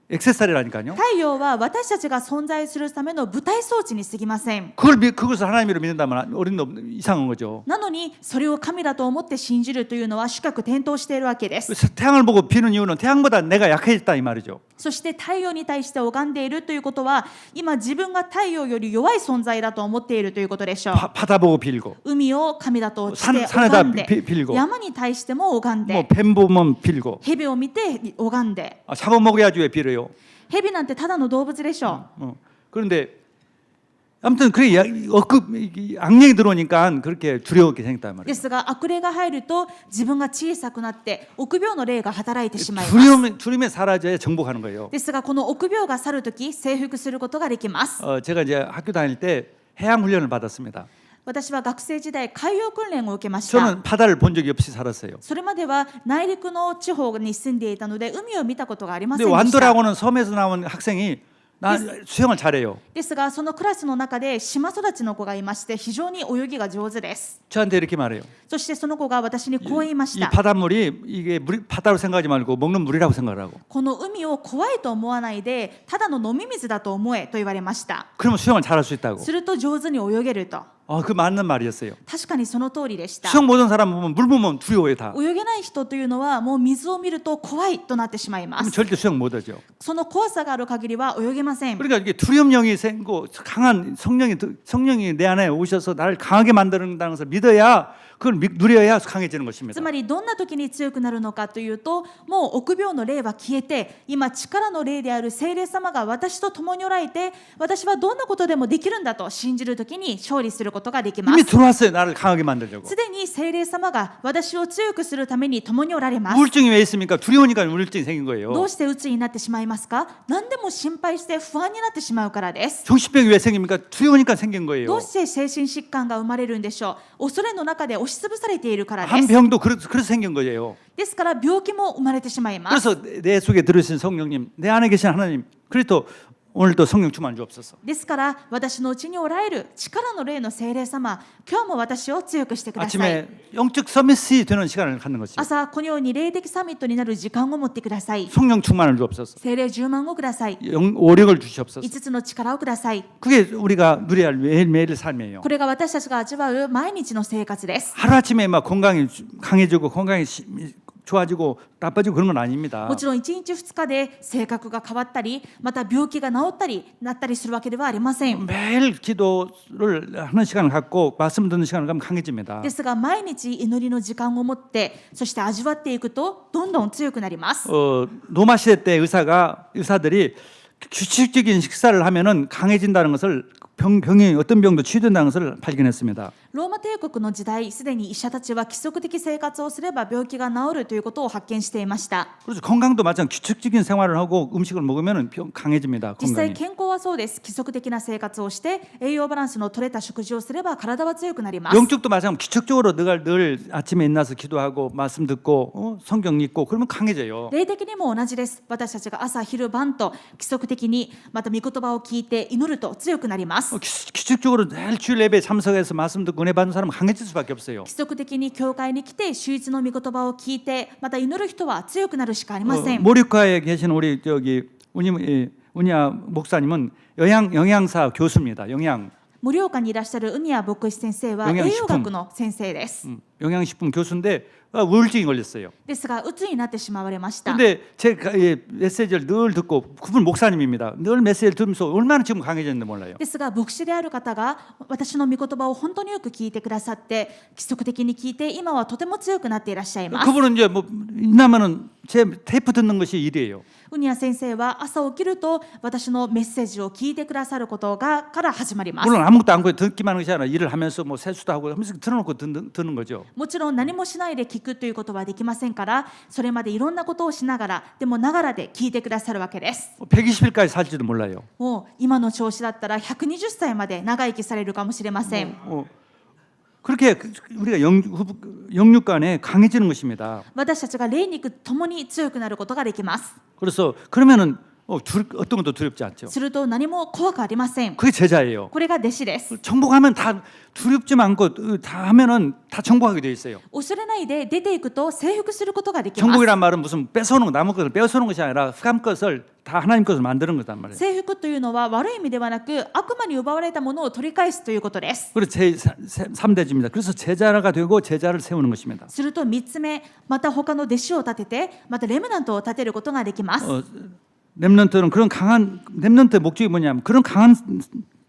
액세서리라니까요. 太陽は私たちが存在するための舞台装置に過ぎません。 그것을 하나님으로 믿는다면 우리는 이상한 거죠. なのにそれを神だと思って信じるというのは主客転倒しているわけです。 태양을 보고 비는 이유는 태양보다 내가 약해졌다 이 말이죠. そして太陽に対して拝んでいるということは今自分が太陽より弱い存在だと思っているということでしょう。 바다 보고 빌고 海を神だとして 산에다 拝んで 빌고 山に対しても拝ん 뭐 で 뱀 보면 빌고 蛇を見て拝んで 잡아먹어야지 왜 빌어요. 蛇なんてただの動物でしょう。 그런데 아무튼 그게 악령이 들어오니까 그렇게 두려웠게 생겼단 말이에요. ですが悪霊が入ると自分が小さくなって臆病の霊が働いてしまいます。 두려움에 사라져야 정복하는 거예요. ですがこの臆病が去るとき征服することができます。 제가 이제 학교 다닐 때 해양 훈련을 받았습니다. 私は学生時代海洋訓練を受けました。 저는 바다를 본 적이 없이 살았어요. それまでは内陸の地方に住んでいたので海を見たことがありませ 근데 んでした。 완도라고는 섬에서 나온 학생이 나 수영을 잘해요. ですがそのクラスの中で島育ちの子がいまして非常に泳ぎが上手です。 저한테 이렇게 말해요. そしてその子が私にこう言いまし 이 た。 바닷물이 이게 바다로 생각하지 말고 먹는 물이라고 생각하라고. この海を怖いと思わないでただの飲み水だと思えと言われました。 그러면 수영을 잘할 수 있다고. すると上手に泳げると。 그 맞는 말이었어요. 確かにその通りでした。 수영 못하는 사람 보면 물 보면 두려워요 다. 泳げない人というのはもう水を見ると怖いとなってしまいま 그럼 す。 절대 수영 못하죠. その怖さがある限りは泳げません。 그러니까 이게 두려움령이 생기고 강한 성령이 내 안에 오셔서 나를 강하게 만드는다는 것을 믿어야 그걸 누려야 강해지는 것입니다. つまりどんな時に強くなるのかというともう臆病の霊は消えて今力の霊である聖霊様が私と共におられて私はどんなことでもできるんだと信じる時に勝利することができま 이미 す。 들어왔어요. 나를 강하게 만들려고. すでに聖霊様が私を強くするために共におられます。 우울증이 왜 있습니까? 두려우니까 우울증이 생긴 ど 거예요. うして鬱になってしまいますか？何でも心配して不安になってしまうからです。 정신병이 왜 생깁니까? 두려우니까 생긴 ど 거예요. うして精神疾患が生まれるんでしょう？恐れの中で押しつぶされているからで 한 す。 병도 그래서 생긴 거예요. ですから病気も生まれてしまいます。 그래서 내 속에 들으신 성령님, 내 안에 계신 하나님, 그리스도 오늘도 성령 충만 주옵소서. ですから私のうちにおられる力の霊の聖霊様、今日も私を強くしてください。 아침에 영적 서밋이 되는 시간을 갖는 것이죠. 朝このように霊的サミットになる時間を持ってください。 성령 충만을 주옵소서. 聖霊10万をください。 오력을 주시옵소서. 5つの力をください。 그게 우리가 누려야 할 매일매일의 삶이에요. これが私たちが味わう毎日の生活です。 하루아침에 막 건강이 강해지고 건강이 좋아지고 나빠지고 그런 건 아닙니다. もちろん1日2日で性格が変わったりまた病気が治ったりなったりするわけではありません。 매일 기도를 하는 시간을 갖고 말씀 듣는 시간을 갖면 강해집니다. ですが毎日祈りの時間を持ってそして味わっていくとどんどん強くなります。 로마 시대 때 의사들이 규칙적인 식사를 하면은 강해진다는 것을 병이 어떤 병도 치유된다는 것을 발견했습니다. ローマ帝国の時代すでに医者たちは規則的生活をすれば病気が治るということを発見していました。 그래서 건강도 마찬가지 규칙적인 생활을 하고 음식을 먹으면은 강해집니다. 実際 건강이. 健康はそうです。規則的な生活をして栄養バランスの取れた食事をすれば体は強くなります。 영적도 마찬가지. 규칙적으로 늘 아침에 일어나서 기도하고 말씀 듣고 성경 읽고 그러면 강해져요. 霊的にも同じです。私たちが朝昼晩と規則的にまた御言葉を聞いて祈ると強くなります。 규칙적으로 매일 주일 예배에 참석해서 말씀 듣고 은혜 받는 사람은 강해질 수밖에 없어요. 規則的に教会に来て週一の御言葉を聞いてまた祈る人は強くなるしかありません。 모리카에 계신 우리 운이야 목사님은 영양사 교수입니다. 영양 盛岡にいらっしゃるウニア牧師先生は栄養学の先生です。 영양식품 교수인데 우울증이 걸렸어요. ですがうつになってしまわれました。 근데 제 메시지를 늘 듣고 그분 목사님입니다. 늘 메시지를 들으면서 얼마나 지금 강해졌는지 몰라요. ですが牧師である方が私の御言葉を本当によく聞いてくださって規則的に聞いて今はとても強くなっていらっしゃいます。 그분은 이제 뭐 있나면은 제 테이프 듣는 것이 일이에요. ウニア先生は朝起きると私のメッセージを聞いてくださることから始まります。 물론 아무것도 안 하고 듣기만 하는 것이 아니라 일을 하면서 뭐 세수도 하고 하면서 틀어놓고 듣는 거죠. もちろん何もしないで聞くということはできませんからそれまでいろんなことをしながらでもながらで聞いてくださるわけです。 120일까지 살지도 몰라요. もう今の調子だったら120歳まで長生きされるかもしれません。 그렇게 우리가 영육 간에 강해지는 것입니다. 私たちが霊肉ともに強くなることができます。 그래서 그러면은 어떤 것도 두렵지 않죠. すると何も怖くありません。 그게 제자예요. これが弟子です。 정복하면 다 두렵지만 않고 다 하면은 다 정복하게 돼 있어요. 恐れないで出ていくと征服することができます。 정복이란 말은 무슨 뺏어오는 거, 남의 것을 뺏어오는 것이 아니라 흑암 것을 다 하나님 것을 만드는 거단 말이에요. 征服というのは悪い意味ではなく悪魔に奪われたものを取り返すということです。 그래서 제 3대주입니다. 그래서 제자가 되고 제자를 세우는 것입니다. すると3つ目また他の弟子を立ててまたレムナントを立てることができます。 렘넌트는 그런 강한 렘넌트의 목적이 뭐냐면 그런 강한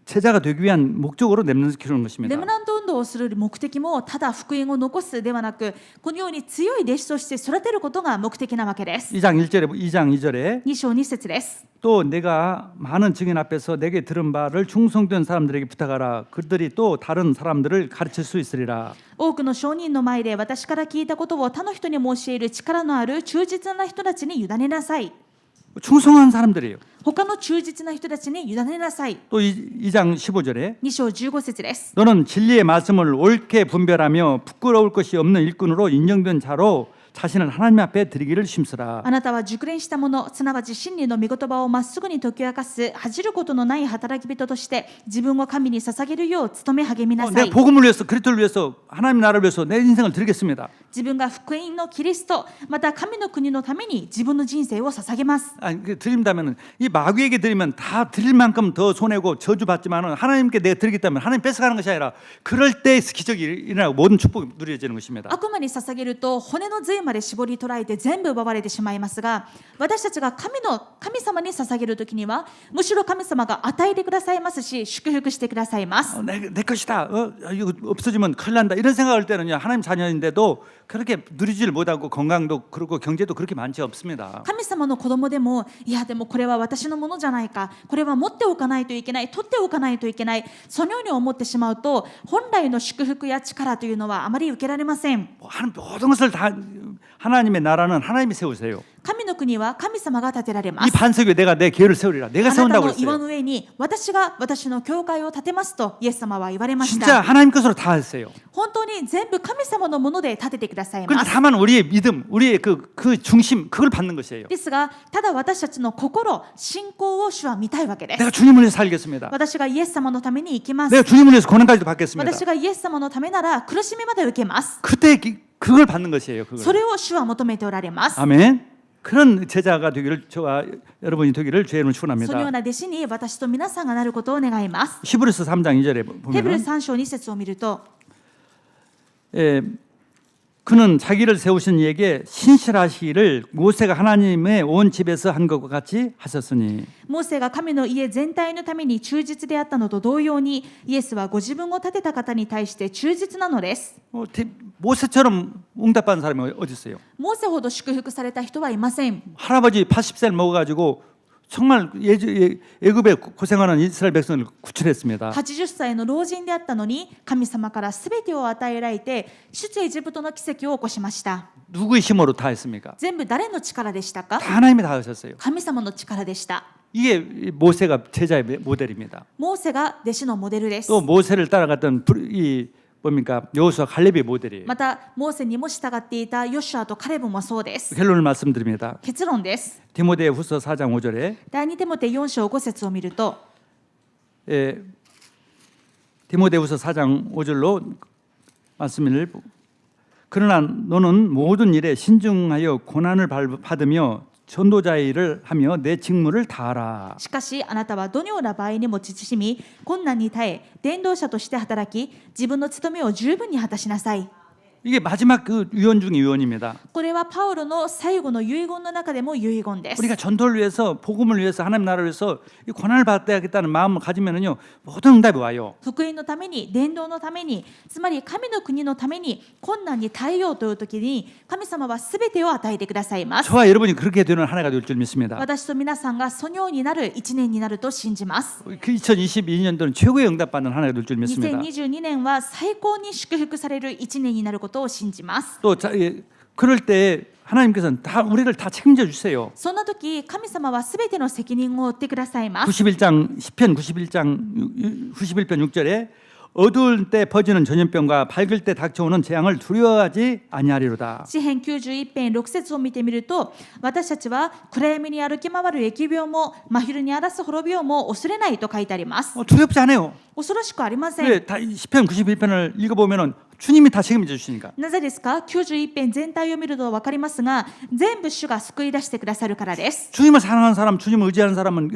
제자가 되기 위한 목적으로 렘넌트 키우는 レ 것입니다. ムナント運動をする目的もただ福音を残すではなくこのように強い弟子として育てることが目的なわけです。 2장 2절에 2章2節です。 또 내가 많은 증인 앞에서 내게 들은 바를 충성된 사람들에게 부탁하라. 그들이 또 다른 사람들을 가르칠 수 있으리라. 多くの証人の前で私から聞いたことを他の人にも教える力のある忠実な人たちに委ねなさい。 충성한 사람들이에요. 他の忠実な人たちに委ねなさい。 또 2장 15절에 2章15節です。 너는 진리의 말씀을 옳게 분별하며 부끄러울 것이 없는 일꾼으로 인정된 자로 자신을 하나님 앞에 드리기를 힘쓰라. あなたは熟練したものすなわち真理の御言葉をまっすぐに解き明かす恥じることのない働き人として自分を神に捧げるよう努め励みなさ 내가 い。 복음을 위해서 그리스도를 위해서 하나님 나라를 위해서 내 인생을 드리겠습니다. 自分が福音のキリストまた神の国のために自分の人生を捧げます。 아니, 드린다면은 이 마귀에게 드리면 다 드릴 만큼 더 손해고 저주받지만은 하나님께 내가 드리겠다면 하나님 뺏어가는 것이 아니라 그럴 때 기적이 일어나고 모든 축복이 누려지는 것입니다. 悪魔に捧げると骨の髄まで絞り取られて全部奪われてしまいますが私たちが神様に捧げるときにはむしろ神様が与えてくださいますし祝福してくださいます。 내 것이다. 이거 없어지면 큰일 난다. 이런 생각할 때는요 하나님 자녀인데도 그렇게 누리지를 못하고 건강도 그렇고 경제도 그렇게 많지 없습니다. 神様の子供でもいやでもこれは私のものじゃないかこれは持っておかないといけない取っておかないといけないそのように思ってしまうと本来の祝福や力というのはあまり受けられません。 모든 것을 다 하나님의 나라는 하나님이 세우세요. 神の国は神様が建てられま 이 す。 반석 위에 내가 내 교회를 세우리라. 내가 あなた 세운다고 の岩 그랬어요. の上に私が私の教会を建てますとイエス様は言われまし 진짜 た。 하나님 것으로 다 했어요. 本当に全部神様のもので建ててください 그런데 ます。 다만 우리의 믿음, 우리의 그 중심 그걸 받는 것이에요. ですがただ私たちの心信仰を主は見たいわけです。 내가 주님을 위해서 살겠습니다. 私がイエス様のために生きます。 내가 주님을 위해서 고난까지도 받겠습니다. 私がイエス様のためなら苦しみまで受けます。 그때 그걸 받는 것이에요. そ 그걸. れを主は求めておられます。 아멘. 그런 제자가 되기를 저와 여러분이 되기를 주의 이름으로 そのよう 축원합니다. な弟子に私と皆さんがなることを願います。 히브리서 3장 2절에 ヘブル 보면 3章2節を見ると 그는 자기를 세우신 이에게 신실하시기를 모세가 하나님의 온 집에서 한 것과 같이 하셨으니 モーセが神の家全体のために忠実であったのと同様にイエスはご自分を立てた方に対して忠実なのです。 모세처럼 응답받은 사람이 어디 있어요? モーセほど祝福された人はいません。 할아버지 80세를 먹어가지고 정말 애굽에 고생하는 이스라엘 백성을 구출했습니다. 80歳の老人であったのに神様からすべてを与えられて出エジプトの奇跡を起こしました。 누구의 힘으로 다 했습니까? 全部誰の力でしたか？ 다 하나님이 다 하셨어요. 神様の力でした。 이게 모세가 제자의 모델입니다. モーセが弟子のモデルです。 또 모세를 따라갔던 이 뭡니까 여호수아 갈렙의 모델이에요. またモーセにも従っていたヨシュアとカレブもそうです。 결론을 말씀드립니다. 結論です。 디모데후서 4장 5절에 第2テモテ4章5節を見ると 디모데후서 4장 5절로 말씀을 그러나 너는 모든 일에 신중하여 고난을 받으며 전도자의 일을 하며 내 직무를 다하라. しかしあなたはどのような場合にも慎み困難に耐え伝道者として働き自分の務めを十分に果たしなさい。 이게 마지막 그 유언 중의 유언입니다. これはパウロの最後の遺言の中でも遺言です。 우리가 전도를 위해서 복음을 위해서 하나님 나라를 위해서 이 고난을 받아야겠다는 마음을 가지면은요 모든 응답이 와요. 福音のために伝道のためにつまり神の国のために困難に耐えようという時に神様は全てを与えてくださいます。 저와 여러분이 그렇게 되는 한 해가 될 줄 믿습니다. 私と皆さんがそのようになる1年になると信じます。 그 2022년도는 최고의 응답받는 한 해가 될 줄 믿습니다. 2022年は最高に祝福される1年になることを信じます。 또 그럴 때 하나님께서는 다 우리를 다 책임져 주세요. そんな時神様は全ての責任を負ってくださいます。 91장 시편 91편 6절에 어두울 때 퍼지는 전염병과 밝을 때 닥쳐오는 재앙을 두려워하지 아니하리로다. 詩編91編6節を見てみると私たちは暗闇に歩き回る疫病も真昼に荒らす滅びをも恐れないと書いてあります。 두렵지 않아요. 恐ろしくありません。 왜? 다 시편 91편을 읽어보면은 주님이 다 책임져 주시니까. なぜですか。91編全体を見ると分かりますが全部主が救い出してくださるからです。 주님을 사랑하는 사람, 주님을 의지하는 사람은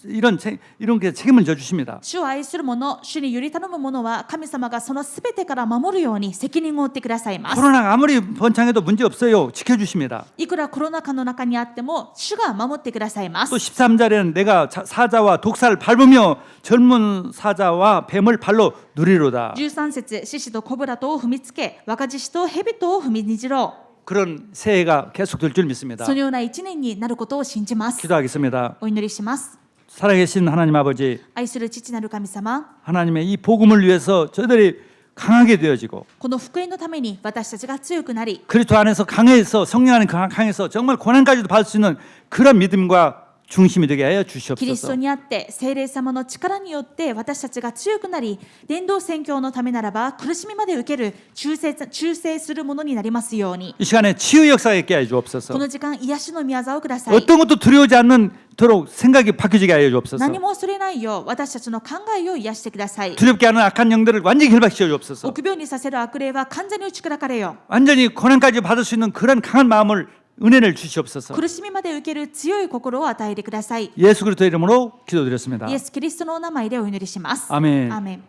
이런 게 책임을 져 주십니다. 主を愛する者、主により頼む者は神様がそのすべてから守るように責任を負ってくださいます。 코로나가 아무리 번창해도 문제 없어요. 지켜 주십니다. いくらコロナ禍の中にあっても主が守ってくださいます。 또 13절에는 내가 사자와 독사를 밟으며 젊은 사자와 뱀을 발로 누리로다. 13節、獅子とコブラとを踏みつけ、若獅子と蛇とを踏みにじろう。 그런 새해가 계속될 줄 믿습니다. そのような1年になることを信じます。 기도하겠습니다. お祈りします。 살아계신 하나님 아버지, 愛する父なる神様、 하나님의 이 복음을 위해서 저희들이 강하게 되어지고 この福音のために私たちが強くなり 그리스도 안에서 강해서 성령 안에 강해서 정말 고난까지도 받을 수 있는 그런 믿음과 중심이 되게 하여 キリスト 주시옵소서. にあって聖霊様の力によって私たちが強くなり伝道宣教のためならば苦しみまで受ける忠誠するものになりますように 이 시간에 치유 역사가 있게 하여 こ 주옵소서. の時間癒しの御業をください。 어떤 것도 두려우지 않도록 생각이 바뀌게 하여 주옵소서. 何も恐れないよう私たちの考えを癒してください。 두렵게 하는 악한 영들을 완전히 결박시켜 주옵소서. 臆病にさせる悪霊は完全に打ち砕かれよ。 완전히 고난까지 받을 수 있는 그런 강한 마음을 은혜를 주시옵소서. 苦しみまで受ける強い心を与えてください。 예수 그리스도 이름으로 기도드렸습니다. イエス・キリストのお名前でお祈りします。 아멘. アーメン。